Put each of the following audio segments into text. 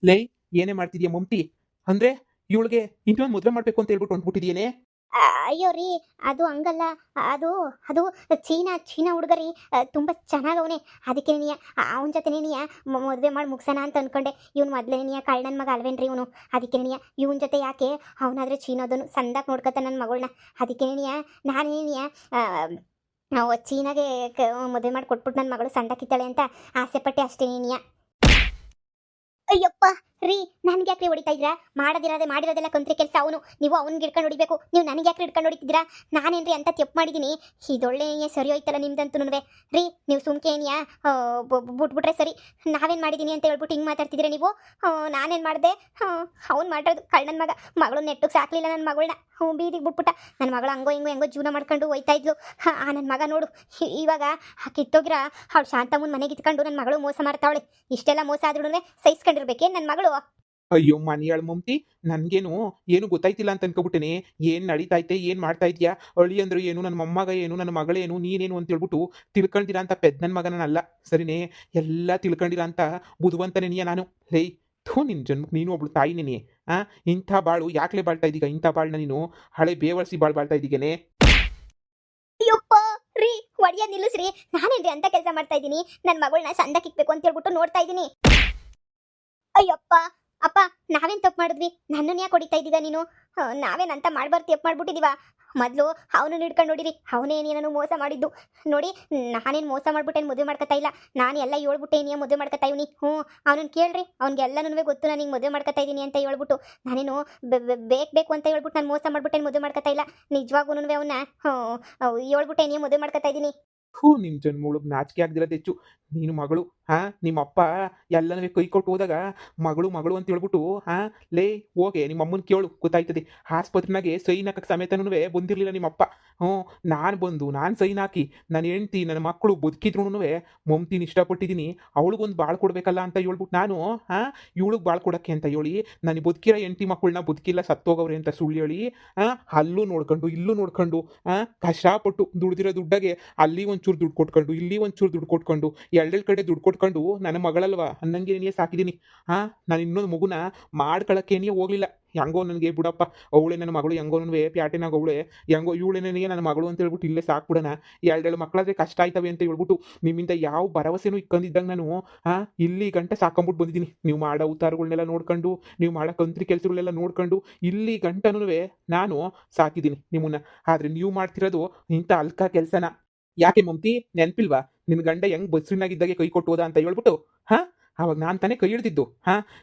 ಲೇ, ಏನೇ ಮಾಡ್ತಿದ್ಯಾ ಮಮ್ತಿ? ಅಂದ್ರೆ ಇವಳಿಗೆ ಇನ್ನೊಂದು ಮದುವೆ ಮಾಡ್ಬೇಕು ಅಂತ ಹೇಳ್ಬಿಟ್ಟು ಹೊಂಟ್ಬಿಟ್ಟಿದ್ಯೇನೆ? ಅಯ್ಯೋ ರೀ, ಅದು ಹಂಗಲ್ಲ. ಅದು ಅದು ಚೀನಾ ಚೀನಾ ಹುಡುಗ ರೀ. ತುಂಬ ಚೆನ್ನಾಗವನೆ. ಅದಕ್ಕೆ ನೀ ಅವನ ಜೊತೆನೇ ನೀ ಮದುವೆ ಮಾಡಿ ಮುಗ್ಸೋಣ ಅಂತ ಅನ್ಕೊಂಡೆ. ಇವ್ನು ಮೊದಲೇ ನೀ ಕಳ್ಳನ ಮಗ ಅಲ್ವೇನ್ರಿ ಇವನು. ಅದಕ್ಕೆ ನೀ ಇವನ ಜೊತೆ ಯಾಕೆ, ಅವನಾದ್ರೆ ಚೀನಾದನು ಸಂದಾಕ್ ನೋಡ್ಕೊತ ನನ್ನ ಮಗಳನ್ನ. ಅದಕ್ಕೆ ನೀ ನಾನೇನಿಯ ಚೀನಾಗೆ ಮದುವೆ ಮಾಡಿ ಕೊಟ್ಬಿಟ್ಟು ನನ್ನ ಮಗಳು ಸಂದಾಕಿತ್ತಾಳೆ ಅಂತ ಆಸೆ ಪಟ್ಟೆ ಅಷ್ಟೇ ನೀನಿಯ. ಅಯ್ಯಪ್ಪ ರೀ, ನನ್ಗೆ ಯಾಕ್ರಿ ಹೊಡಿತಾ ಇದ್ದೀರಾ? ಮಾಡಿರೋದೆಲ್ಲ ಕಂತ್ರಿ ಕೆಲಸ. ನೀವು ಅವ್ನಿಗೆ ಹಿಡ್ಕೊಂಡು ಹೊಡಿಬೇಕು. ನೀವು ನನಗೆ ಯಾಕ್ರಿ ಹಿಡ್ಕೊಂಡು ಹೊಡಿತಿದ್ದೀರಾ? ನಾನೇನ್ರಿ ಅಂತ ತಪ್ಪು ಮಾಡಿದ್ದೀನಿ? ಇದೊಳ್ಳೆ ಸರಿ ಹೋಯ್ತಲ್ಲ ನಿಮ್ದಂತೂ ರೀ. ನೀವು ಸುಮ್ಕೆ ಏನಿಯಾ ಬಿಟ್ಬಿಟ್ರೆ ಸರಿ. ನಾವೇನು ಮಾಡಿದ್ದೀನಿ ಅಂತ ಹೇಳ್ಬಿಟ್ಟು ಹಿಂಗೆ ಮಾತಾಡ್ತಿದ್ದೀರಾ ನೀವು? ನಾನೇನು ಮಾಡಿದೆ? ಅವ್ನು ಮಾಡಿರೋದು ಕಳ್ಳನ ಮಗಳು ನೆಟ್ಟಿಗೆ ಸಾಕ್ಲಿಲ್ಲ ನನ್ನ ಮಗಳನ್ನ. ಬೀದಿಗೆ ಬಿಟ್ಬಿಟ್ಟ. ನನ್ನ ಮಗಳು ಹಂಗೋ ಹೆಂಗೋ ಜೀವನ ಮಾಡ್ಕೊಂಡು ಹೋಯ್ತಾ ಇದ್ಲು. ನನ್ನ ಮಗ ನೋಡು ಇವಾಗ ಕಿತ್ತೋಗಿರ ಅವಳು ಶಾಂತಮ್ಮನ ಮನೆಗೆ ಇತ್ಕೊಂಡು ನನ್ನ ಮಗಳು ಮೋಸ ಮಾಡ್ತಾವಳೆ. ಇಷ್ಟೆಲ್ಲ ಮೋಸ ಆದ್ರೂ ಸಹಿಸ್ಕೊಂಡಿರ್ಬೇಕೇನು ನನ್ನ ಮಗಳು? ಅಯ್ಯೋ ಮನಿಯಾಳ ಮಮ್ತಿ, ನನ್ಗೇನು ಏನು ಗೊತ್ತಾಯ್ತಿಲ್ಲ ಅಂತ ಅನ್ಕೊಬಿಟ್ಟೇನೆ. ಏನ್ ನಡೀತೈತೆ, ಏನ್ ಮಾಡ್ತಾ ಇದ್ಯಾ, ಅಳಿ ಅಂದ್ರು ಏನು, ನನ್ನ ಮೊಮ್ಮಗ ಏನು, ನನ್ನ ಮಗಳೇನು, ನೀನೇನು ಅಂತ ಹೇಳ್ಬಿಟ್ಟು ತಿಳ್ಕೊಂಡಿರ ಅಂತ ಪೆದ್ ನನ್ನ ಮಗನಲ್ಲ ಸರಿನೇ. ಎಲ್ಲ ತಿಳ್ಕೊಂಡಿರ ಅಂತ ಬುದ್ಧಿವಂತನೇ ನೀಯ ನಾನು. ಲೇ, ಥೂ, ನಿನ್ ಜನ್ಮಕ್ಕೆ ನೀನು ಒಬ್ಳು ತಾಯಿನೇ. ಆ ಇಂಥ ಬಾಳು ಯಾಕ್ಲೆ ಬಾಳ್ತಾ ಇದ್ದೀಗ? ಇಂಥ ಬಾಳ್ನ ನೀನು ಹಳೆ ಬೇವರ್ಸಿ ಬಾಳ್ತಾ ಇದ್ದೀಗೇನೆ. ಅಯ್ಯಪ್ಪ ರೀ, ಒಡಿಯ ನಿಲ್ಲಿಸ್ರಿ. ನಾನೇನ್ರಿ ಅಂತ ಕೆಲಸ ಮಾಡ್ತಾ ಇದ್ದೀನಿ? ನನ್ನ ಮಗಳನ್ನ ಸಂದಕ್ಕಿಕ್ಬೇಕು ಅಂತ ಹೇಳ್ಬಿಟ್ಟು ನೋಡ್ತಾ ಇದ್ದೀನಿ. ಅಯ್ಯಪ್ಪ ಅಪ್ಪ, ನಾವೇನ್ ತಪ್ಪು ಮಾಡಿದ್ವಿ? ನನ್ನನ್ನು ಯಾಕೆ ಹೊಡಿತಾ ಇದ್ದೀಗ ನೀನು? ನಾವೇನಂತ ಮಾಡ್ಬಾರ್ದು ತಪ್ಪು ಮಾಡ್ಬಿಟ್ಟಿದೀವ? ಮೊದಲು ಅವನನ್ನು ಹಿಡ್ಕೊಂಡು ನೋಡಿರಿ. ಅವನೇ ನೀನನ್ನು ಮೋಸ ಮಾಡಿದ್ದು ನೋಡಿ. ನಾನೇನು ಮೋಸ ಮಾಡ್ಬಿಟ್ಟೇನು ಮದುವೆ ಮಾಡ್ಕೊತಾ ಇಲ್ಲ. ನಾನು ಎಲ್ಲ ಹೇಳ್ಬಿಟ್ಟೆ ನೀನು ಮದುವೆ ಮಾಡ್ಕೊತಾ ಇವ್ನಿ. ಅವನನ್ನು ಕೇಳ್ರಿ, ಅವ್ನಿಗೆಲ್ಲನೂ ಗೊತ್ತು ನಾನು ಹಿಂಗೆ ಮದುವೆ ಮಾಡ್ಕೊತಾ ಇದ್ದೀನಿ ಅಂತ ಹೇಳ್ಬಿಟ್ಟು. ನಾನೇನು ಬೇಕು ಅಂತ ಹೇಳ್ಬಿಟ್ಟು ನಾನು ಮೋಸ ಮಾಡ್ಬಿಟ್ಟೇನು ಮದುವೆ ಮಾಡ್ಕೊತಾ ಇಲ್ಲ. ನಿಜವಾಗೂ ಅವನ್ನ ಹೇಳ್ಬಿಟ್ಟೆ ನೀನು ಮದುವೆ ಮಾಡ್ಕೊತಾ ಇದ್ದೀನಿ. ಹೂ, ನಿನ್ ಜನ್ಮೂಳಗ್ ನಾಚಿಕೆ ಆಗ್ದಿರೋದು ಹೆಚ್ಚು. ನೀನು ಮಗಳು, ನಿಮ್ಮ ಅಪ್ಪ ಎಲ್ಲನೂ ಕೈ ಕೊಟ್ಟು ಹೋದಾಗ ಮಗಳು ಮಗಳು ಅಂತ ಹೇಳ್ಬಿಟ್ಟು, ಲೇ ಹೋಗೆ ನಿಮ್ಮ ಅಮ್ಮನ ಕೇಳು, ಗೊತ್ತಾಯ್ತದೆ. ಆಸ್ಪತ್ರೆನಾಗೆ ಸೈನ್ ಹಾಕಕ್ಕೆ ಸಮೇತನೂ ಬಂದಿರಲಿಲ್ಲ ನಿಮ್ಮ ಅಪ್ಪ. ನಾನು ಬಂದು ನಾನು ಸೈನ್ ಹಾಕಿ ನನ್ನ ಹೆಂಡ್ತಿ ನನ್ನ ಮಕ್ಕಳು ಬದುಕಿದ್ರೂ ಮಮ್ತಿನ ಇಷ್ಟಪಟ್ಟಿದ್ದೀನಿ, ಅವಳಿಗೊಂದು ಬಾಳ್ ಕೊಡ್ಬೇಕಲ್ಲ ಅಂತ ಹೇಳ್ಬಿಟ್ಟು ನಾನು ಇವಳಿಗೆ ಬಾಳ್ ಕೊಡೋಕ್ಕೆ ಅಂತ ಹೇಳಿ ನಾನು ಬದುಕಿರೋ ಹೆಂಡ್ತಿ ಮಕ್ಕಳನ್ನ ಬದುಕಿಲ್ಲ ಸತ್ತೋಗವ್ರೆ ಅಂತ ಸುಳ್ಳು ಹೇಳಿ, ಅಲ್ಲೂ ನೋಡ್ಕೊಂಡು ಇಲ್ಲೂ ನೋಡ್ಕೊಂಡು, ಕಷ್ಟಪಟ್ಟು ದುಡ್ದಿರೋ ದುಡ್ಡಾಗೆ ಅಲ್ಲಿ ಒಂಚೂರು ದುಡ್ಡು ಕೊಟ್ಕೊಂಡು ಇಲ್ಲಿ ಒಂಚೂರು ದುಡ್ಡು ಕೊಟ್ಕೊಂಡು ಎರಡೆರಡು ಕಡೆ ದುಡ್ಡು ಕೊಟ್ಕೊಂಡು ನನ್ನ ಮಗಳಲ್ವಾ ಅನ್ನಂಗೆ ಸಾಕಿದ್ದೀನಿ. ನಾನು ಇನ್ನೊಂದು ಮಗುನ ಮಾಡ್ಕೊಳಕ್ಕೇನೇ ಹೋಗ್ಲಿಲ್ಲ. ಹೆಂಗೋ ನನಗೆ ಬಿಡಪ್ಪ, ಅವಳೆ ನನ್ನ ಮಗಳು ಹೆಂಗೋನೂ ಪ್ಯಾಟೆನಾಗ ಅವಳೆ ಹೆಂಗೋ ಇವಳೇನಿಗೆ ನನ್ನ ಮಗಳು ಅಂತ ಹೇಳ್ಬಿಟ್ಟು ಇಲ್ಲೇ ಸಾಕ್ಬಿಡೋಣ. ಎರಡೆರಡು ಮಕ್ಕಳಾದ್ರೆ ಕಷ್ಟ ಆಯ್ತವೆ ಅಂತ ಹೇಳ್ಬಿಟ್ಟು ನಿಮ್ಮಿಂದ ಯಾವ ಭರವಸೆನೂ ಇಕ್ಕೊಂಡಿದ್ದಂಗೆ ನಾನು ಇಲ್ಲಿ ಗಂಟೆ ಸಾಕೊಂಬಿಟ್ಟು ಬಂದಿದ್ದೀನಿ. ನೀವು ಮಾಡೋ ಉತ್ತಾರಗಳನ್ನೆಲ್ಲ ನೋಡ್ಕೊಂಡು, ನೀವು ಮಾಡೋ ಕಂತ್ರಿ ಕೆಲಸಗಳನ್ನೆಲ್ಲ ನೋಡ್ಕೊಂಡು ಇಲ್ಲಿ ಗಂಟನೂ ನಾನು ಸಾಕಿದ್ದೀನಿ ನಿಮ್ಮನ್ನ. ಆದರೆ ನೀವು ಮಾಡ್ತಿರೋದು ಇಂಥ ಅಲ್ಕ ಕೆಲಸನ. ಯಾಕೆ ಮಮ್ತಿ, ನೆನಪಿಲ್ವಾ ನಿನ್ನ ಗಂಡ ಹೆಂಗ್ ಬಸ್ರಿನಾಗಿದ್ದಾಗೆ ಕೈ ಕೊಟ್ಟು ಹೋದ ಅಂತ ಹೇಳ್ಬಿಟ್ಟು? ಅವಾಗ ನಾನು ತಾನೇ ಕೈ ಹಿಡ್ದಿದ್ದು.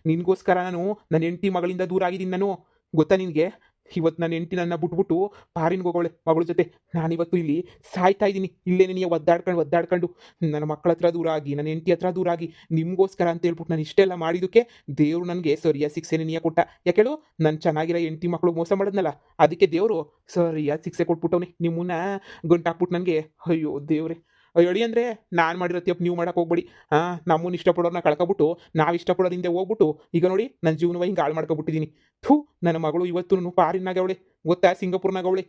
ನಿನಗೋಸ್ಕರ ನಾನು ನನ್ನ ಹೆಂಡತಿ ಮಗಳಿಂದ ದೂರ ಆಗಿದ್ದೀನಿ ನಾನು. ಗೊತ್ತಾ ನಿನಗೆ? ಇವತ್ತು ನನ್ನ ಹೆಂಡತಿ ನನ್ನ ಬಿಟ್ಬಿಟ್ಟು ಪಾರಿನ್ಗೆ ಹೋಗೋಳೆ ಮಗಳ ಜೊತೆ. ನಾನಿವತ್ತು ಇಲ್ಲಿ ಸಾಯ್ತಾ ಇದ್ದೀನಿ. ಇಲ್ಲೇ ನೀನು ಒದ್ದಾಡ್ಕೊಂಡು ನನ್ನ ಮಕ್ಕಳ ಹತ್ರ ದೂರ ಆಗಿ, ನನ್ನ ಹೆಂಡತಿ ಹತ್ರ ದೂರ ಆಗಿ, ನಿಮಗೋಸ್ಕರ ಅಂತ ಹೇಳ್ಬಿಟ್ಟು ನಾನು ಇಷ್ಟೆಲ್ಲ ಮಾಡಿದ್ದಕ್ಕೆ ದೇವರು ನನಗೆ ಸರಿಯಾದ ಶಿಕ್ಷೆನೇ ನೀಯ ಕೊಟ್ಟ. ಯಾಕೇಳು, ನಾನು ಚೆನ್ನಾಗಿರೋ ಹೆಂಡತಿ ಮಕ್ಕಳು ಮೋಸ ಮಾಡಿದ್ನಲ್ಲ, ಅದಕ್ಕೆ ದೇವರು ಸರಿಯಾದ ಶಿಕ್ಷೆ ಕೊಟ್ಬಿಟ್ಟವನಿ. ನಿಮ್ಮನ್ನ ಗಂಟಾಕ್ಬಿಟ್ಟು ನನಗೆ. ಅಯ್ಯೋ ದೇವ್ರೆ, ಹೇಳಿ ಅಂದರೆ ನಾನು ಮಾಡಿರೋ ತಪ್ಪು ನೀವು ಮಾಡಕ್ಕೆ ಹೋಗ್ಬೇಡಿ. ನಮ್ಮನ್ನು ಇಷ್ಟಪಡೋರನ್ನ ಕಳ್ಕೊಬಿಟ್ಟು ನಾವು ಇಷ್ಟಪಡೋರಿಂದ ಹೋಗ್ಬಿಟ್ಟು ಈಗ ನೋಡಿ ನನ್ನ ಜೀವನವ ಹಿಂಗೆ ಹಾಳು ಮಾಡ್ಕೊಬಿಟ್ಟಿದ್ದೀನಿ. ಥೂ, ನನ್ನ ಮಗಳು ಇವತ್ತು ಪಾರಿನಾಗ ಅವಳೆ, ಗೊತ್ತಾ, ಸಿಂಗಾಪುರ್ನಾಗ ಅವಳೆ.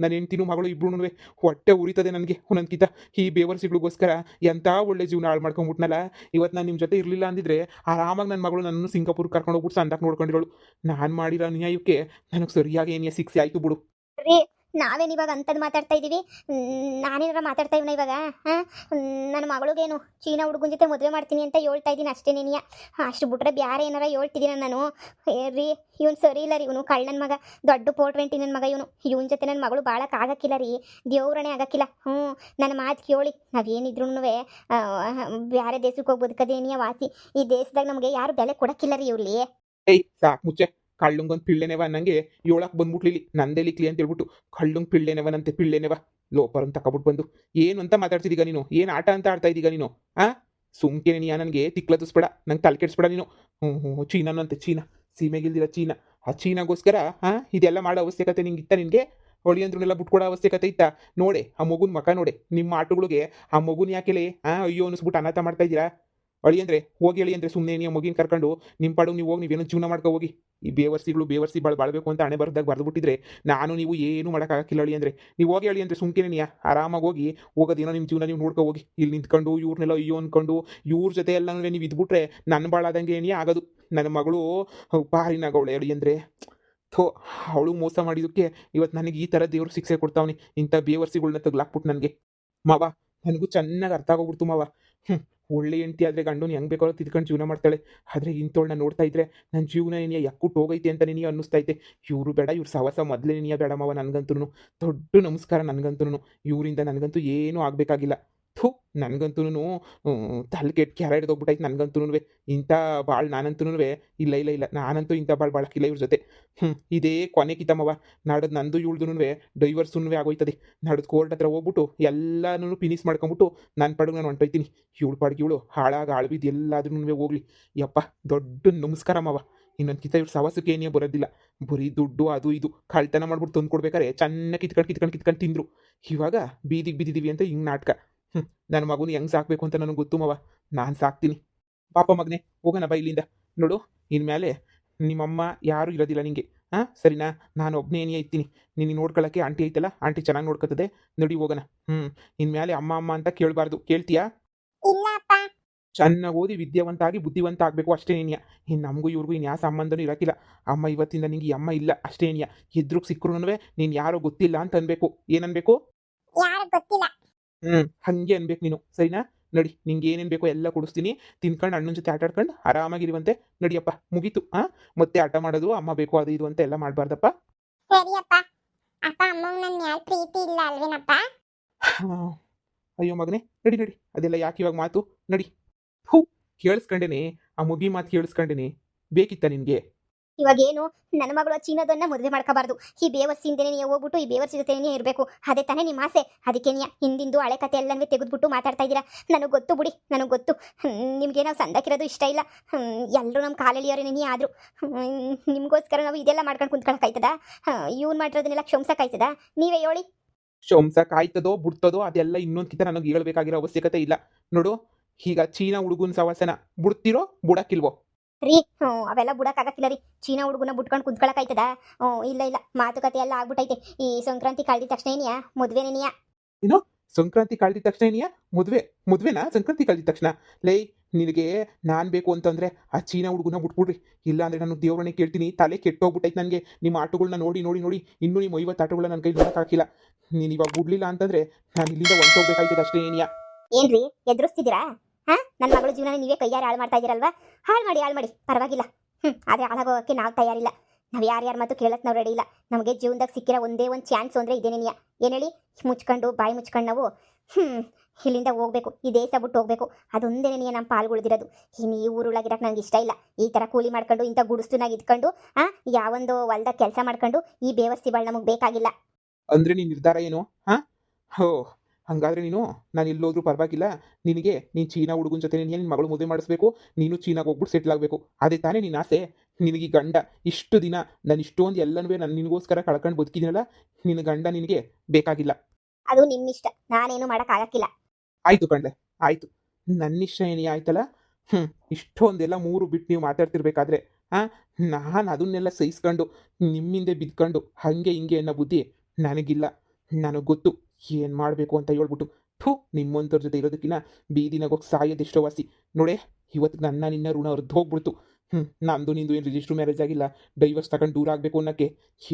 ನನ್ನ ಹೆಂಡ್ತಿನೂ ಮಗಳು ಇಬ್ರು ಹೊಟ್ಟೆ ಉರಿತದೆ ನನಗೆ ಒಂದೊಂದ್ಕಿಂತ. ಈ ಬೇವರ್ಸಿಗಳಿಗೋಸ್ಕರ ಎಂಥ ಒಳ್ಳೆ ಜೀವನ ಹಾಳು ಮಾಡ್ಕೊಂಬಿಟ್ನಲ್ಲ. ಇವತ್ತು ನಾನು ನಿಮ್ಮ ಜೊತೆ ಇರಲಿಲ್ಲ ಅಂದಿದ್ರೆ ಆರಾಮಾಗಿ ನನ್ನ ಮಗಳು ನನ್ನನ್ನು ಸಿಂಗಾಪುರ್ಗೆ ಕರ್ಕೊಂಡು ಹೋಗ್ಬಿಟ್ಟು ಸಂದಾಕ್ ನೋಡ್ಕೊಂಡಿರೋಳು. ನಾನು ಮಾಡಿರೋ ಅನ್ಯಾಯಕ್ಕೆ ನನಗೆ ಸರಿಯಾಗಿ ಏನೇ ಶಿಕ್ಷೆ ಆಯಿತು ಬಿಡು. ನಾವೇನು ಇವಾಗ ಅಂಥದ್ದು ಮಾತಾಡ್ತಾ ಇದ್ದೀವಿ? ನಾನೇನಾರ ಮಾತಾಡ್ತಾ ಇವನ ಇವಾಗ? ನನ್ನ ಮಗಳಿಗೇನು ಚೀನಾ ಹುಡುಗನ ಜೊತೆ ಮದುವೆ ಮಾಡ್ತೀನಿ ಅಂತ ಹೇಳ್ತಾ ಇದ್ದೀನಿ ಅಷ್ಟೇ ನೀನಿಯ. ಅಷ್ಟು ಬಿಟ್ರೆ ಬೇರೆ ಏನಾರ ಹೇಳ್ತಿದ್ದೀನಿ ನಾನು? ರೀ, ಇವನು ಸರಿ ಇಲ್ಲ ರೀ. ಇವನು ಕಳ್ಳನ ಮಗ, ದೊಡ್ಡ ಪೋಟ್ರೆಂಟಿ ನನ್ನ ಮಗ ಇವನು. ಇವನ ಜೊತೆ ನನ್ನ ಮಗಳು ಬಾಳಕ್ಕಾಗಕ್ಕಿಲ್ಲ ರೀ, ದೇವ್ರಣೆ ಆಗಕ್ಕಿಲ್ಲ. ನನ್ನ ಮಾತು ಕೇಳಿ, ನಾವೇನಿದ್ರು ಬೇರೆ ದೇಶಕ್ಕೆ ಹೋಗಿ ಬದುಕದೇನಿಯ ವಾಸಿ. ಈ ದೇಶದಾಗ ನಮಗೆ ಯಾರು ಬೆಲೆ ಕೊಡೋಕ್ಕಿಲ್ಲ ರೀ ಇವ್ಲಿ. ಏಯ್ ಸಾಕು ಮುಚ್ಚೆ. ಕಳ್ಳಂಗೊಂದು ಪಿಳ್ಳೆನೆವ ಅನ್ನಂಗೆ ಏಳಕ್ಕೆ ಬಂದ್ಬಿಟ್ಲಿಲ್ಲಿ ನಂದೇಲಿಕ್ಲಿ ಅಂತ ಹೇಳ್ಬಿಟ್ಟು ಕಳ್ಳಂಗೆ ಪಿಳ್ಳೆನೆವನಂತೆ ಪಿಳ್ಳೆನೆವ ಲೋಪರ್ ಅಂತ ತಗೊಬಿಟ್ಟು ಬಂದು ಏನು ಅಂತ ಮಾತಾಡ್ತಿದ್ದೀಗ ನೀನು? ಏನು ಆಟ ಅಂತ ಆಡ್ತಾ ಇದ್ದೀಗ ನೀನು? ಸುಮ್ಕೇನೆ ನೀ ನನಗೆ ತಿಕ್ಲದಿಸ್ಬೇಡ, ನಂಗೆ ತಲೆ ಕೆಡಿಸ್ಬೇಡ ನೀನು. ಚೀನಾನಂತೆ, ಚೀನಾ ಸೀಮೆಗಿಲ್ದಿರ ಚೀನಾ. ಆ ಚೀನಾಗೋಸ್ಕರ ಇದೆಲ್ಲ ಮಾಡೋ ಅವಶ್ಯಕತೆ ನಿಂಗೆ ಇತ್ತ? ನಿನಗೆ ಹೊಳಿ ಅಂದ್ರನ್ನೆಲ್ಲ ಬಿಟ್ಕೊಡೋ ಅವಶ್ಯಕತೆ ಇತ್ತ? ನೋಡೆ ಆ ಮಗುನ ಮಕ ನೋಡೆ. ನಿಮ್ಮ ಆಟಗಳಿಗೆ ಆ ಮಗುನ ಯಾಕೆಲೆ ಅಯ್ಯೋ ಅನಿಸ್ಬಿಟ್ಟು ಅನಾಥ ಮಾಡ್ತಾ ಇದ್ದೀರಾ? ಅಳಿ ಅಂದರೆ ಹೋಗಿ ಹೇಳಿ ಅಂದರೆ ಸುಮ್ಮನೆ ನೀವು ಮಗಿನ ಕರ್ಕೊಂಡು ನಿಮ್ಮ ಪಾಡು ನೀವು ಹೋಗಿ ನೀವೇನೋ ಜೀವನ ಮಾಡ್ಕೊ ಹೋಗಿ. ಈ ಬೇವರ್ಸಿ ಬಾಳ್ಬೇಕು ಅಂತ ಹಣೆ ಬರದಾಗ ಬರೆದುಬಿಟ್ಟಿದ್ರೆ ನಾನು ನೀವು ಏನು ಮಾಡೋಕ್ಕಾಗಕ್ಕಿಲ್ಲ ಅಳಿ ಅಂದರೆ. ನೀವು ಹೋಗಿ ಹೇಳಿ ಅಂದರೆ ಸುಮ್ಕಿನೇ ನೀ ಆರಾಮಾಗಿ ಹೋಗಿ ಹೋಗೋದೇನೋ ನಿಮ್ಮ ಜೀವನ ನೀವು ನೋಡ್ಕೊ ಹೋಗಿ. ಇಲ್ಲಿ ನಿಂತ್ಕೊಂಡು ಇವ್ರನ್ನೆಲ್ಲ ಅಯ್ಯೋ ಅಂದ್ಕೊಂಡು ಇವ್ರ ಜೊತೆ ಎಲ್ಲನೂ ನೀವು ಇದ್ಬಿಟ್ರೆ ನನ್ನ ಬಾಳಾದಂಗೆ ಏನೇ ಆಗೋದು. ನನ್ನ ಮಗಳು ಪಾರಿನಾಗವಳೆ ಅಳಿ ಅಂದರೆ. ಥೋ, ಅವಳು ಮೋಸ ಮಾಡಿದ್ದಕ್ಕೆ ಇವತ್ತು ನನಗೆ ಈ ಥರ ದೇವ್ರು ಶಿಕ್ಷೆ ಕೊಡ್ತಾವನಿ. ಇಂಥ ಬೇವರ್ಸಿಗಳನ್ನ ತಗ್ಲಾಕ್ಬಿಟ್ಟು ನನಗೆ ಮಾವ. ನನಗೂ ಚೆನ್ನಾಗಿ ಅರ್ಥ ಆಗೋಗ್ಬಿಡ್ತು ಮಾವ. ಒಳ್ಳೆ ಹೆಂಡ್ತಿ ಆದರೆ ಗಂಡನ ಹೆಂಗೆ ಬೇಕಾದ್ರೂ ತಿದ್ಕೊಂಡು ಜೀವನ ಮಾಡ್ತಾಳೆ. ಆದರೆ ಇಂಥವಳನ್ನ ನೋಡ್ತಾ ಇದ್ರೆ ನನ್ನ ಜೀವನ ಏನಿಯ ಯಕ್ಕುಟ್ಟು ಹೋಗೈತೆ ಅಂತ ನೀನು ಅನ್ನಿಸ್ತೈತೆ. ಇವರು ಬೇಡ, ಇವ್ರ ಸಹವಾಸ ಮೊದಲೇ ನೀಯ ಬೇಡ ಮಾವ. ನನಗಂತೂ ದೊಡ್ಡ ನಮಸ್ಕಾರ. ನನಗಂತೂ ಇವರಿಂದ ನನಗಂತೂ ಏನೂ ಆಗಬೇಕಾಗಿಲ್ಲ. ಥೂ, ನನಗಂತೂ ತಲೆ ಕೆಟ್ಟು ಕೆರ ಹಿಡ್ದೋಗ್ಬಿಟ್ಟೈತೆ ನನಗಂತೂ. ಇಂಥ ಬಾಳ್ ನಾನಂತೂ ಇಲ್ಲ ಇಲ್ಲ ಇಲ್ಲ, ನಾನಂತೂ ಇಂಥ ಬಾಳ್ ಬಾಳಕ್ಕಿಲ್ಲ ಇವ್ರ ಜೊತೆ. ಇದೇ ಕೊನೆ ಕಿತಮ್ಮವ. ನಾಡೋದು ನಂದು ಇವಳ್ದು ಡೈವರ್ಸೂ ಆಗೋಯ್ತದೆ. ನಾಡೋದು ಕೋರ್ಟ್ ಹತ್ರ ಹೋಗ್ಬಿಟ್ಟು ಎಲ್ಲನೂ ಫಿನಿಸ್ ಮಾಡ್ಕೊಂಬಿಟ್ಟು ನನ್ನ ಪಾಡಿಗೆ ನಾನು ಹೊಂಟೋಯ್ತೀನಿ. ಇವಳು ಪಾಡಿಗೆ ಇವಳು ಹಾಳಾಗಿ ಆಳ್ಬಿದ್ದು ಎಲ್ಲಾದ್ರೂ ಹೋಗ್ಲಿ. ಯಪ್ಪ, ದೊಡ್ಡ ನಮಸ್ಕಾರ ಮಾವ. ಇನ್ನೊಂದು ಕಿತ ಇವ್ರ ಸವಾಸಕ್ಕೆ ಏನೇ ಬರೋದಿಲ್ಲ. ಬರೀ ದುಡ್ಡು ಅದು ಇದು ಕಳ್ತನ ಮಾಡ್ಬಿಟ್ಟು ತಂದು ಕೊಡ್ಬೇಕಾರೆ ಚೆನ್ನಾಗಿ ಕಿತ್ಕೊಂಡು ತಿಂದರು. ಇವಾಗ ಬೀದಿಗೆ ಬಿದ್ದಿದ್ದೀವಿ ಅಂತ ಹಿಂಗೆ ನಾಟಕ. ನನ್ನ ಮಗುನ ಹೆಂಗೆ ಸಾಕಬೇಕು ಅಂತ ನನಗೆ ಗೊತ್ತು ಮಾವ. ನಾನು ಸಾಕ್ತೀನಿ. ಪಾಪ ಮಗನೇ, ಹೋಗೋಣ ಬಾ ಇಲ್ಲಿಂದ. ನೋಡು, ಇನ್ಮೇಲೆ ನಿಮ್ಮಮ್ಮ ಯಾರೂ ಇರೋದಿಲ್ಲ ನಿಂಗೆ. ಸರಿನಾ? ನಾನು ಒಬ್ಬನೇ ಇರ್ತೀನಿ. ನೀನು ನೋಡ್ಕೊಳ್ಳೋಕ್ಕೆ ಆಂಟಿ ಐತಲ್ಲ, ಆಂಟಿ ಚೆನ್ನಾಗಿ ನೋಡ್ಕೊತದೆ. ನಡಿ ಹೋಗೋಣ. ಇನ್ಮೇಲೆ ಅಮ್ಮ ಅಮ್ಮ ಅಂತ ಕೇಳಬಾರ್ದು. ಕೇಳ್ತೀಯಾ? ಇಲ್ಲ ಅಪ್ಪ. ಚೆನ್ನಾಗಿ ಓದಿ ವಿದ್ಯಾವಂತ ಆಗಿ ಬುದ್ಧಿವಂತ ಆಗಬೇಕು ಅಷ್ಟೇ ನೀನಿಯ. ಇನ್ನು ನಮಗೂ ಇವ್ರಿಗೂ ಇನ್ನು ಯಾವ ಸಂಬಂಧನೂ ಇರೋಕ್ಕಿಲ್ಲ. ಅಮ್ಮ ಇವತ್ತಿಂದ ನಿಂಗೆ ಈ ಅಮ್ಮ ಇಲ್ಲ ಅಷ್ಟೇ ನೀಯ. ಎದ್ರಿಗೆ ಸಿಕ್ಕರೂ ನೀನು ಯಾರೋ ಗೊತ್ತಿಲ್ಲ ಅಂತ ಅನ್ಬೇಕು. ಏನನ್ಬೇಕು? ಯಾರು ಗೊತ್ತಿಲ್ಲ. ಹಾಗೆ ಅನ್ಬೇಕು ನೀನು. ಸರಿನಾ? ನಡಿ, ನಿಂಗೆ ಏನೇನು ಬೇಕೋ ಎಲ್ಲ ಕೊಡಿಸ್ತೀನಿ. ತಿನ್ಕೊಂಡು ಅಣ್ಣನ ಜೊತೆ ಆಟ ಆಡ್ಕೊಂಡು ಆರಾಮಾಗಿರುವಂತೆ ನಡಿಯಪ್ಪ. ಮುಗೀತು. ಮತ್ತೆ ಆಟ ಮಾಡೋದು ಅಮ್ಮ ಬೇಕು ಅದು ಇದು ಅಂತ ಎಲ್ಲ ಮಾಡಬಾರ್ದಪ್ಪ. ಸರಿಯಪ್ಪ. ಅಪ್ಪ ಅಮ್ಮಂಗೆ ನನ್ನ ಯಾರು ಪ್ರೀತಿ ಇಲ್ಲ ಅಲ್ವೇನಪ್ಪ? ಅಯ್ಯೋ ಮಗನೇ, ನಡಿ ನಡಿ. ಅದೆಲ್ಲ ಯಾಕೆ ಇವಾಗ ಮಾತು? ನಡಿ. ಹೂ, ಕೇಳಿಸ್ಕೊಂಡೇನೆ ಆ ಮುಗಿ ಮಾತು ಕೇಳಿಸ್ಕೊಂಡೇನೆ. ಬೇಕಿತ್ತ ನಿನಗೆ? ಇವಾಗ ಏನು, ನನ್ನ ಮಗಳು ಚೀನಾದನ್ನ ಮದುವೆ ಮಾಡ್ಕೋಬಾರ್ದು. ಈ ಬೇವರ್ಸಿಂದನೇ ನೀವು ಹೋಗ್ಬಿಟ್ಟು ಈ ಬೇವರ್ಸಿ ಜೊತೆನೇ ಇರಬೇಕು. ಅದೇ ತಾನೇ ನಿಮ್ಮ ಆಸೆ. ಅದಕ್ಕೆ ನೀ ಹಿಂದಿಂದು ಹಳೆ ಕತೆ ಎಲ್ಲನೂ ತೆಗೆದುಬಿಟ್ಟು ಮಾತಾಡ್ತಾ ಇದ್ದೀರಾ. ನನಗೆ ಗೊತ್ತು ಬಿಡಿ, ನನಗೆ ಗೊತ್ತು. ನಿಮಗೆ ನಾವು ಸಂದಕ್ಕಿರೋದು ಇಷ್ಟ ಇಲ್ಲ. ಎಲ್ಲರೂ ನಮ್ಮ ಕಾಲೆಳಿಯೋರೇನೇ ನೀ ಆದರೂ ನಿಮಗೋಸ್ಕರ ನಾವು ಇದೆಲ್ಲ ಮಾಡ್ಕೊಂಡು ಕುಂತ್ಕೊಳ್ಳೋಕ್ಕಾಯ್ತದ? ಇವ್ನು ಮಾಡಿರೋದನ್ನೆಲ್ಲ ಕ್ಷಮಿಸೋಕ್ಕಾಯ್ತದ? ನೀವೇ ಹೇಳಿ. ಶಂಸಕ್ಕಾಯ್ತದೋ ಬಿಡ್ತದೋ ಅದೆಲ್ಲ ಇನ್ನೊಂದು ಕಿತ ನನಗೆ ಹೇಳ್ಬೇಕಾಗಿರೋ ಅವಶ್ಯಕತೆ ಇಲ್ಲ. ನೋಡು, ಈಗ ಚೀನಾ ಹುಡುಗನ ಸವಾಸನ ಬಿಡ್ತಿರೋ ಬಿಡಕ್ಕಿಲ್ವೋ? ರೀ, ಅವೆಲ್ಲ ಬಿಡಕ್ಕಾಗಕ್ಕಿಲ್ಲ ರೀ. ಚೀನಾ ಹುಡುಗನ ಬಿಟ್ಕೊಂಡು ಕುಂತ್ಕೊಳ್ಳೋಕ್ಕಾಯ್ತದ? ಇಲ್ಲ ಇಲ್ಲ, ಮಾತುಕತೆ ಎಲ್ಲ ಆಗ್ಬಿಟ್ಟೈತೆ. ಈ ಸಂಕ್ರಾಂತಿ ಕಳೆದ ತಕ್ಷಣ ಏನಿಯಾ ಮದುವೆನೇನಿಯಾ? ಏನು ಸಂಕ್ರಾಂತಿ ಕಳೆದ ತಕ್ಷಣ ಏನಿಯಾ ಮದುವೆನಾ? ಸಂಕ್ರಾಂತಿ ಕಳೆದ ತಕ್ಷಣ? ಲೇ, ನಿನಗೆ ನಾನು ಬೇಕು ಅಂತಂದರೆ ಆ ಚೀನಾ ಹುಡುಗನ ಬಿಟ್ಬಿಡ್ರಿ. ಇಲ್ಲ ಅಂದರೆ ನಾನು ದೇವ್ರನ್ನೇ ಕೇಳ್ತೀನಿ. ತಲೆ ಕೆಟ್ಟೋಗ್ಬಿಟ್ಟೈತೆ ನನಗೆ ನಿಮ್ಮ ಆಟಗಳನ್ನ ನೋಡಿ ನೋಡಿ ನೋಡಿ. ಇನ್ನೂ ನಿಮ್ಮ 50 ಆಟಗಳನ್ನ ನನ್ನ ಕೈ ನೋಡೋಕ್ಕಾಗಿಲ್ಲ. ನೀನು ಇವಾಗ ಬಿಡ್ಲಿಲ್ಲ ಅಂತಂದರೆ ನಾನು ಇಲ್ಲಿಂದ ಹೊಂಟೋಗ್ಬೇಕಾಯ್ತದೆ ಅಷ್ಟೇ ಏನಿಯಾ. ಏನ್ರಿ ಎದುರಿಸ್ತಿದ್ದೀರಾ? ನನ್ನ ಮಗಳ ಜೀವನ ನೀವೇ ಕೈಯಾರೆ ಹಾಳು ಮಾಡ್ತಾ ಇದ್ದೀರಲ್ವಾ? ಹಾಳು ಮಾಡಿ ಪರವಾಗಿಲ್ಲ. ಆದರೆ ಹಾಳಾಗೋಕ್ಕೆ ನಾವು ತಯಾರಿಲ್ಲ. ನಾವು ಯಾರ್ಯಾರ ಮಾತು ಕೇಳಕ್ಕೆ ನಾವು ರೆಡಿ ಇಲ್ಲ. ನಮಗೆ ಜೀವನದಾಗ ಸಿಕ್ಕಿರೋ ಒಂದೇ ಒಂದು ಚಾನ್ಸ್ ಅಂದರೆ ಇದೇನೇನಿಯಾ. ಏನು ಹೇಳಿ? ಮುಚ್ಕೊಂಡು ಬಾಯಿ ಮುಚ್ಕೊಂಡು ನಾವು ಇಲ್ಲಿಂದ ಹೋಗ್ಬೇಕು. ಈ ದೇಶ ಬಿಟ್ಟು ಹೋಗ್ಬೇಕು. ಅದೊಂದೇನೇನಿಯಾ ನಮ್ಮ ಪಾಲ್ಗೊಳ್ದಿರೋದು. ಇನ್ನು ಈ ಊರೊಳಗಿರಕ್ಕೆ ನನಗೆ ಇಷ್ಟ ಇಲ್ಲ. ಈ ಥರ ಕೂಲಿ ಮಾಡ್ಕೊಂಡು ಇಂಥ ಗುಡಿಸ್ತುನಾಗ ಇದ್ಕೊಂಡು ಯಾವೊಂದು ಹೊಲ್ದಾಗ ಕೆಲಸ ಮಾಡ್ಕೊಂಡು ಈ ಬೇವರ್ಸಿಗಳು ನಮಗೆ ಬೇಕಾಗಿಲ್ಲ. ಅಂದರೆ ನೀನು ನಿರ್ಧಾರ ಏನು? ಹೋ, ಹಾಗಾದ್ರೆ ನೀನು ನಾನು ಎಲ್ಲೋದ್ರೂ ಪರವಾಗಿಲ್ಲ. ನಿನಗೆ ನೀನು ಚೀನಾ ಹುಡುಗನ ಜೊತೆ ನಿನ್ನ ಮಗಳು ಮದುವೆ ಮಾಡಿಸ್ಬೇಕು. ನೀನು ಚೀನಾಗೆ ಹೋಗ್ಬಿಟ್ಟು ಸೆಟ್ಲ್ ಆಗಬೇಕು. ಅದೇ ತಾನೇ ನಿನ್ನ ಆಸೆ. ನಿನಗೆ ಗಂಡ ಇಷ್ಟು ದಿನ ನಾನು ಇಷ್ಟೊಂದು ಎಲ್ಲನೂ ನಾನು ನಿನಗೋಸ್ಕರ ಕಳ್ಕೊಂಡು ಬದುಕಿದ್ದೀನಲ್ಲ, ನಿನ್ನ ಗಂಡ ನಿನಗೆ ಬೇಕಾಗಿಲ್ಲ. ಅದು ನಿಮ್ಮಿಷ್ಟ, ನಾನೇನು ಮಾಡೋಕ್ಕಾಗಕ್ಕಿಲ್ಲ. ಆಯಿತು ಕಂಡೆ, ಆಯಿತು. ನನ್ನಿಷ್ಟ ಏನೇ ಆಯ್ತಲ್ಲ. ಇಷ್ಟೊಂದೆಲ್ಲ ಮೂರು ಬಿಟ್ಟು ನೀವು ಮಾತಾಡ್ತಿರ್ಬೇಕಾದ್ರೆ ನಾನು ಅದನ್ನೆಲ್ಲ ಸಹಿಸ್ಕೊಂಡು ನಿಮ್ಮಿಂದೆ ಬಿದ್ಕೊಂಡು ಹಾಗೆ ಹಿಂಗೆ ಅನ್ನೋ ಬುದ್ಧಿ ನನಗಿಲ್ಲ. ನನಗೆ ಗೊತ್ತು ಏನು ಮಾಡಬೇಕು ಅಂತ ಹೇಳ್ಬಿಟ್ಟು. ನಿಮ್ಮಂಥವ್ರ ಜೊತೆ ಇರೋದಕ್ಕಿಂತ ಬೀದಿನಾಗ ಹೋಗಿ ಸಾಯೋದೆಷ್ಟೋ ವಾಸಿ. ನೋಡೆ, ಇವತ್ತು ನನ್ನ ನಿನ್ನ ಋಣ ಅರ್ಧ ಹೋಗ್ಬಿಡ್ತು. ನಮ್ಮದು ನಿಂದು ಏನು ರಿಜಿಸ್ಟ್ರ್ ಮ್ಯಾರೇಜ್ ಆಗಿಲ್ಲ. ಡೈವರ್ಸ್ ತಗೊಂಡು ದೂರ ಆಗಬೇಕು ಅನ್ನೋಕ್ಕೆ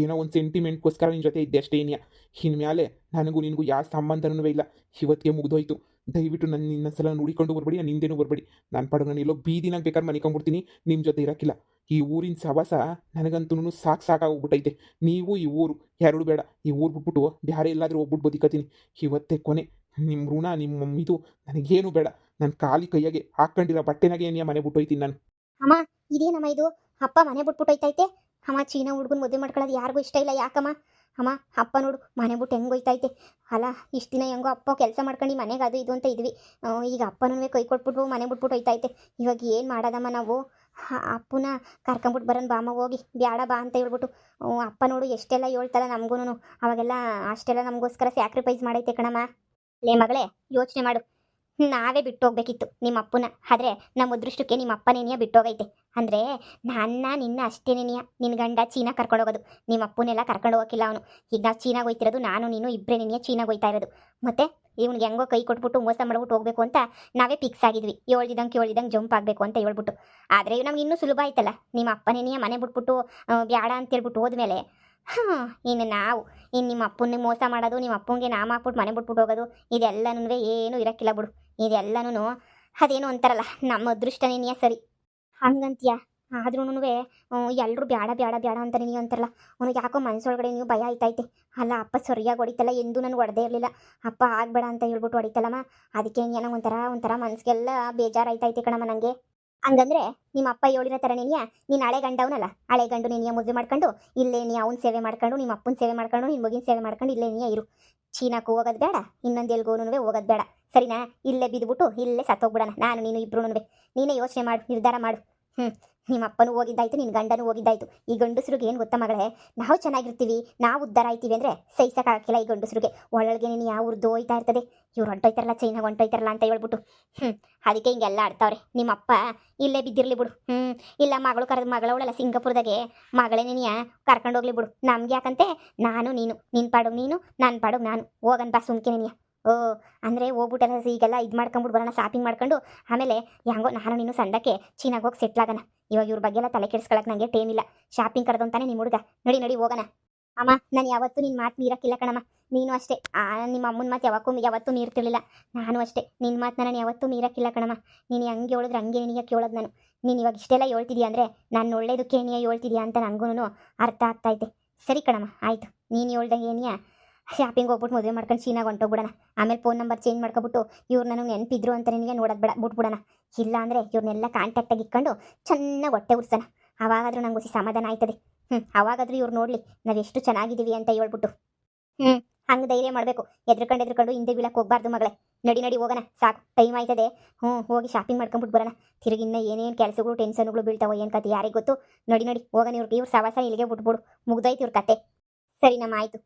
ಏನೋ ಒಂದು ಸೆಂಟಿಮೆಂಟ್ಗೋಸ್ಕರ ನಿನ್ನ ಜೊತೆ ಇದ್ದೆ ಅಷ್ಟೇ ಏನಿಯಾ. ಇನ್ಮೇಲೆ ನನಗೂ ನಿನಗೂ ಯಾವ ಸಂಬಂಧನೂ ಇಲ್ಲ. ಇವತ್ತಿಗೆ ಮುಗಿದೋಯ್ತು. ದಯವಿಟ್ಟು ನನ್ನ ಇನ್ನೊಂದ್ಸಲ ನೋಡಿಕೊಂಡು ಬರಬೇಡಿ. ನಾನು ಹಿಂದೇನೂ ಬರಬೇಡಿ. ನಾನು ಪಾಡು ನಾನು ಎಲ್ಲೋ ಬೀದಿನಾಗ ಬೇಕಾದ್ರೆ ಮನಿಕೊಂಡ್ಬಿಡ್ತೀನಿ. ನಿಮ್ಮ ಜೊತೆ ಇರೋಕ್ಕಿಲ್ಲ. ಈ ಊರಿನ ಸವಾಸ ನನಗಂತೂ ಸಾಕಾಗೋಗ್ಬಿಟ್ಟೈತೆ. ನೀವು ಈ ಊರು ಎರಡು ಬೇಡ. ಈ ಊರು ಬಿಟ್ಬಿಟ್ಟು ಬೇರೆ ಎಲ್ಲಾದರೂ ಹೋಗ್ಬಿಟ್ಟು ಬದುಕತ್ತೀನಿ. ಇವತ್ತೇ ಕೊನೆ. ನಿಮ್ಮ ಋಣ ನಿಮ್ಮ ಇದು ನನಗೇನು ಬೇಡ. ನನ್ನ ಖಾಲಿ ಕೈಯಾಗೆ ಹಾಕ್ಕೊಂಡಿರೋ ಬಟ್ಟೆನಾಗೆ ಏನಿಯಾ ಮನೆ ಬಿಟ್ಟೋಯ್ತೀನಿ ನಾನು. ಅಮ್ಮ, ಇದೇನಮ್ಮ ಇದು? ಅಪ್ಪ ಮನೆ ಬಿಟ್ಬಿಟ್ಟೋಯ್ತೈತೆ. ಅಮ್ಮ, ಚೀನಾ ಹುಡುಗನ ಮದುವೆ ಮಾಡ್ಕೊಳ್ಳೋದು ಯಾರಿಗೂ ಇಷ್ಟ ಇಲ್ಲ. ಯಾಕಮ್ಮ? ಅಮ್ಮ, ಅಪ್ಪ ನೋಡು ಮನೆ ಬಿಟ್ಟು ಹೆಂಗೆ ಹೋಯ್ತೈತೆ. ಅಲ್ಲ, ಇಷ್ಟು ದಿನ ಹೆಂಗೋ ಅಪ್ಪ ಕೆಲಸ ಮಾಡ್ಕೊಂಡು ಮನೆಗೆ ಅದು ಇದು ಅಂತ ಇದ್ವಿ. ಈಗ ಅಪ್ಪನೂ ಕೈ ಕೊಟ್ಬಿಟ್ಟು ಮನೆ ಬಿಟ್ಬಿಟ್ಟು ಹೋಯ್ತೈತೆ. ಇವಾಗ ಏನು ಮಾಡೋದಮ್ಮ ನಾವು? ಅಪ್ಪನ ಕರ್ಕೊಂಬಿಟ್ಟು ಬರೋಣ ಬಾಮ್ಮ, ಹೋಗಿ ಬ್ಯಾಡ ಬಾ ಅಂತ ಹೇಳ್ಬಿಟ್ಟು. ಅಪ್ಪ ನೋಡು ಎಷ್ಟೆಲ್ಲ ಹೇಳ್ತಾರ ನಮಗೂ. ಅವಾಗೆಲ್ಲ ಅಷ್ಟೆಲ್ಲ ನಮಗೋಸ್ಕರ ಸ್ಯಾಕ್ರಿಫೈಸ್ ಮಾಡೈತೆ ಕಣಮ್ಮ. ಲೇ ಮಗಳೇ, ಯೋಚನೆ ಮಾಡು. ನಾವೇ ಬಿಟ್ಟೋಗ್ಬೇಕಿತ್ತು ನಿಮ್ಮ ಅಪ್ಪನ. ಆದರೆ ನಮ್ಮ ಅದೃಷ್ಟಕ್ಕೆ ನಿಮ್ಮ ಅಪ್ಪನೇನಿಯ ಬಿಟ್ಟೋಗೈತೆ. ಅಂದರೆ ನಿನ್ನ ಅಷ್ಟೇನೇನಿಯ ನಿನ್ನ ಗಂಡ ಚೀನಾ ಕರ್ಕೊಂಡೋಗೋದು. ನಿಮ್ಮ ಅಪ್ಪನೆಲ್ಲ ಕರ್ಕೊಂಡು ಹೋಗಿಲ್ಲ ಅವನು. ಈಗ ನಾವು ಚೀನಾಗೆ ಹೋಯ್ತಿರೋದು, ನಾನು ನೀನು ಇಬ್ಬರೇ ನಿನ್ನೆ ಚೀನಾಗೆ ಹೋಯ್ತಾ ಇರೋದು. ಮತ್ತೆ ಇವ್ನಿಗೆ ಹೆಂಗೋ ಕೈ ಕೊಟ್ಬಿಟ್ಟು ಮೋಸ ಮಾಡ್ಬಿಟ್ಟು ಹೋಗ್ಬೇಕು ಅಂತ ನಾವೇ ಫಿಕ್ಸ್ ಆಗಿದ್ವಿ. ಹೇಳ್ದಿದ್ದಂಗೆ ಜಂಪ್ ಆಗಬೇಕು ಅಂತ ಹೇಳ್ಬಿಟ್ಟು. ಆದರೆ ನಮ್ಗೆ ಇನ್ನೂ ಸುಲಭ ಆಯ್ತಲ್ಲ, ನಿಮ್ಮ ಅಪ್ಪನೇನಿಯ ಮನೆ ಬಿಟ್ಬಿಟ್ಟು ಬ್ಯಾಡ ಅಂತ ಹೇಳ್ಬಿಟ್ಟು ಹೋದ್ಮೇಲೆ ಇನ್ನು ನಾವು ನಿಮ್ಮ ಅಪ್ಪನಿಗೆ ಮೋಸ ಮಾಡೋದು, ನಿಮ್ಮ ಅಪ್ಪಂಗೆ ನಾಮ ಹಾಕ್ಬಿಟ್ಟು ಮನೆ ಬಿಟ್ಬಿಟ್ಟು ಹೋಗೋದು, ಇದೆಲ್ಲನೂ ಏನೂ ಇರೋಕ್ಕಿಲ್ಲ ಬಿಡು. ಇದೆಲ್ಲನೂ ಅದೇನು ಅಂತಾರಲ್ಲ, ನಮ್ಮ ಅದೃಷ್ಟನೇನಿಯ ಸರಿ ಹಂಗಂತೀಯ. ಆದ್ರೂ ಎಲ್ಲರೂ ಬ್ಯಾಡ ಬ್ಯಾಡ ಬ್ಯಾಡ ಅಂತಾರೆ ನೀವು ಅಂತಾರಲ್ಲ, ಅವನಿಗೆ ಯಾಕೋ ಮನಸ್ಸೊಳಗಡೆ ನೀವು ಭಯ ಆಯ್ತೈತೆ. ಅಲ್ಲ ಅಪ್ಪ ಸರಿಯಾಗಿ ಹೊಡಿತಲ್ಲ, ಎಂದೂ ನನಗೆ ಹೊಡೆದೇ ಇರಲಿಲ್ಲ. ಅಪ್ಪ ಆಗಬೇಡ ಅಂತ ಹೇಳ್ಬಿಟ್ಟು ಹೊಡಿತಲ್ಲಮ್ಮ, ಅದಕ್ಕೆ ಏನೋ ಒಂಥರ ಮನಸ್ಸಿಗೆಲ್ಲ ಬೇಜಾರಾಯ್ತೈತೆ ಕಣಮ್ಮ ನನಗೆ. ಹಂಗಂದ್ರೆ ನಿಮ್ಮ ಅಪ್ಪ ಹೇಳಿರೋ ಥರ ನೀನಿಯ ನೀನು ಹಳೆ ಗಂಡವನಲ್ಲ, ಹಳೆ ಗಂಡು ನೀನಿಯ ಮದುವೆ ಮಾಡ್ಕೊಂಡು ಇಲ್ಲೇ ನೀ ಅವನ ಸೇವೆ ಮಾಡ್ಕೊಂಡು, ನಿಮ್ಮ ಅಪ್ಪನ ಸೇವೆ ಮಾಡ್ಕೊಂಡು, ನಿನ್ನ ಮಗಿನ ಸೇವೆ ಮಾಡ್ಕೊಂಡು ಇಲ್ಲೇ ನೀ ಇರು. ಚೀನಾಕ್ಕೂ ಹೋಗೋದು ಬೇಡ, ಇನ್ನೊಂದು ಎಲ್ಗೋನು ಹೋಗೋದು ಬೇಡ, ಸರಿನಾ? ಇಲ್ಲೇ ಬಿದ್ದುಬಿಟ್ಟು ಇಲ್ಲೇ ಸತ್ತೋಗ್ಬಿಡೋಣ ನಾನು ನೀನು ಇಬ್ರು. ನೀನೇ ಯೋಚನೆ ಮಾಡು, ನಿರ್ಧಾರ ಮಾಡು. ನಿಮ್ಮ ಅಪ್ಪನೂ ಹೋಗಿದ್ದಾಯ್ತು, ನಿನ್ನ ಗಂಡನೂ ಹೋಗಿದ್ದಾಯ್ತು. ಈ ಗಂಡಸ್ರಿಗೆ ಏನು ಗೊತ್ತಾ ಮಗಳೇ, ನಾವು ಚೆನ್ನಾಗಿರ್ತೀವಿ, ನಾವು ಉದ್ಧಾರ ಆಯ್ತೀವಿ ಅಂದರೆ ಸಹಿಸೋಕ್ಕಾಗಿಲ್ಲ ಈ ಗಂಡಸ್ರಿಗೆ. ಒಳಗೆ ನೀನು ಯಾವ ಉರ್ದು ಹೋಯ್ತಾ ಇರ್ತದೆ, ಇವ್ರು ಹೊಂಟೋಯ್ತಾರಲ್ಲ ಚೈನಾಗ ಹೊಂಟೋಯ್ತಾರಲ್ಲ ಅಂತ ಹೇಳ್ಬಿಟ್ಟು. ಅದಕ್ಕೆ ಹಿಂಗೆಲ್ಲ ಆಡ್ತಾವ್ರೆ. ನಿಮ್ಮ ಅಪ್ಪ ಇಲ್ಲೇ ಬಿದ್ದಿರಲಿ ಬಿಡು. ಇಲ್ಲ ಮಗಳು ಮಗಳವಳಲ್ಲ ಸಿಂಗಾಪುರದಾಗೆ, ಮಗಳೇ ನೀನಿಯ ಕರ್ಕೊಂಡು ಹೋಗ್ಲಿ ಬಿಡು. ನಮ್ಗೆ ಯಾಕಂತೆ ನಾನು ನೀನು, ನಿನ್ನ ಪಾಡೋಗಿ ನೀನು, ನನ್ನ ಪಾಡೋಗಿ ನಾನು, ಹೋಗನ್ ಬಾ ಸುಮ್ಕೆ ನೀನಿಯ. ಅಂದರೆ ಹೋಗ್ಬಿಟ್ಟೆಲ್ಲ ಈಗೆಲ್ಲ ಇದು ಮಾಡ್ಕೊಂಬಿಟ್ಟು ಬರೋಣ, ಶಾಪಿಂಗ್ ಮಾಡ್ಕೊಂಡು ಆಮೇಲೆ ಹೆಂಗೋ ನಾನು ನೀನು ಸಂಡಕ್ಕೆ ಚೀನಾಗ ಹೋಗಿ ಸೆಟ್ಲ್ ಆಗೋಣ. ಇವಾಗ ಇವ್ರ ಬಗ್ಗೆ ಎಲ್ಲ ತಲೆ ಕೆಡಿಸ್ಕೊಳಕ್ಕೆ ನನಗೆ ಟೈಮ್ ಇಲ್ಲ. ಶಾಪಿಂಗ್ ಕರೆದು ಅಂತಾನೆ ನಿಮ್ಮ ಹುಡುಗ. ನಡಿ ಹೋಗೋಣ. ಅಮ್ಮ ನಾನು ಯಾವತ್ತೂ ನಿನ್ನ ಮಾತು ಮೀರಕ್ಕಿಲ್ಲ ಕಣಮ್ಮ. ನೀನು ಅಷ್ಟೇ. ನಿಮ್ಮ ಅಮ್ಮನ ಮಾತು ಯಾವತ್ತೂ ಮೀರ್ತಿರ್ಲಿಲ್ಲ. ನಾನು ಅಷ್ಟೇ, ನಿನ್ನ ಮಾತನ್ನ ನಾನು ಯಾವತ್ತೂ ಮೀರಕ್ಕಿಲ್ಲ ಕಣಮ್ಮ. ನೀನು ಹಂಗೆ ಹೇಳಿದ್ರೆ ಹಂಗೆ ನಿನಗೆ ಕೇಳೋದು ನಾನು. ನೀನು ಇವಾಗ ಇಷ್ಟೆಲ್ಲ ಹೇಳ್ತಿದ್ಯಾ ಅಂದರೆ ನಾನು ಒಳ್ಳೇದಕ್ಕೆ ನೀನು ಹೇಳ್ತಿದ್ಯಾ ಅಂತ ನನಗೂ ಅರ್ಥ ಆಗ್ತೈತೆ. ಸರಿ ಕಣಮ್ಮ, ಆಯಿತು. ನೀನು ಹೇಳ್ದಂಗೆ ಏನಿಯಾ ಶಾಪಿಂಗ್ ಹೋಗ್ಬಿಟ್ಟು ಮದುವೆ ಮಾಡ್ಕೊಂಡು ಚೀನಾಗ ಹೊಂಟೋಗ್ಬಿಡೋಣ. ಆಮೇಲೆ ಫೋನ್ ನಂಬರ್ ಚೇಂಜ್ ಮಾಡ್ಕೊಬಿಟ್ಟು ಇವ್ರು ನನಗೆ ನೆನಪಿದ್ರು ಅಂತ ನಿನಗೆ ನೋಡೋದು ಬೇಡ, ಬಿಟ್ಬಿಡೋಣ. ಇಲ್ಲ ಅಂದರೆ ಇವ್ರನ್ನೆಲ್ಲ ಕಾಂಟ್ಯಾಕ್ಟಾಗಿ ಇಟ್ಕೊಂಡು ಚೆನ್ನಾಗಿ ಹೊಟ್ಟೆ ಉರ್ಸೋಣ. ಆವಾಗಾದ್ರೂ ನಂಗೆ ಹೊಸಿ ಸಮಾಧಾನ ಆಯ್ತದೆ. ಆವಾಗಾದ್ರೂ ಇವ್ರು ನೋಡಲಿ ನಾವು ಎಷ್ಟು ಚೆನ್ನಾಗಿದ್ದೀವಿ ಅಂತ ಹೇಳ್ಬಿಟ್ಟು. ಹಂಗೆ ಧೈರ್ಯ ಮಾಡಬೇಕು. ಎದ್ರುಕೊಂಡು ಹಿಂದೆ ಬೀಳಕ್ಕೆ ಹೋಗ್ಬಾರ್ದು ಮಗಳೇ. ನಡಿ ಹೋಗೋಣ, ಸಾಕು ಟೈಮ್ ಆಯ್ತದೆ. ಹೋಗಿ ಶಾಪಿಂಗ್ ಮಾಡ್ಕೊಂಬಿಟ್ಟು ಬರೋಣ. ತಿರುಗಿ ಇನ್ನೂ ಏನೇನು ಕೆಲಸಗಳು ಟೆನ್ಷನ್ಗಳು ಬೀಳ್ತಾವೋ ಏನು ಕತೆ ಯಾರಿಗೆ ಗೊತ್ತು. ನಡಿ ಹೋಗೋಣ. ಇವ್ರ ಸವಾಸ ಇಲ್ಲಿಗೆ ಬಿಟ್ಬಿಡು, ಮುಗ್ದೈತಿ ಇವ್ರ ಕತೆ. ಸರಿ ನಮ್ಮ ಆಯಿತು.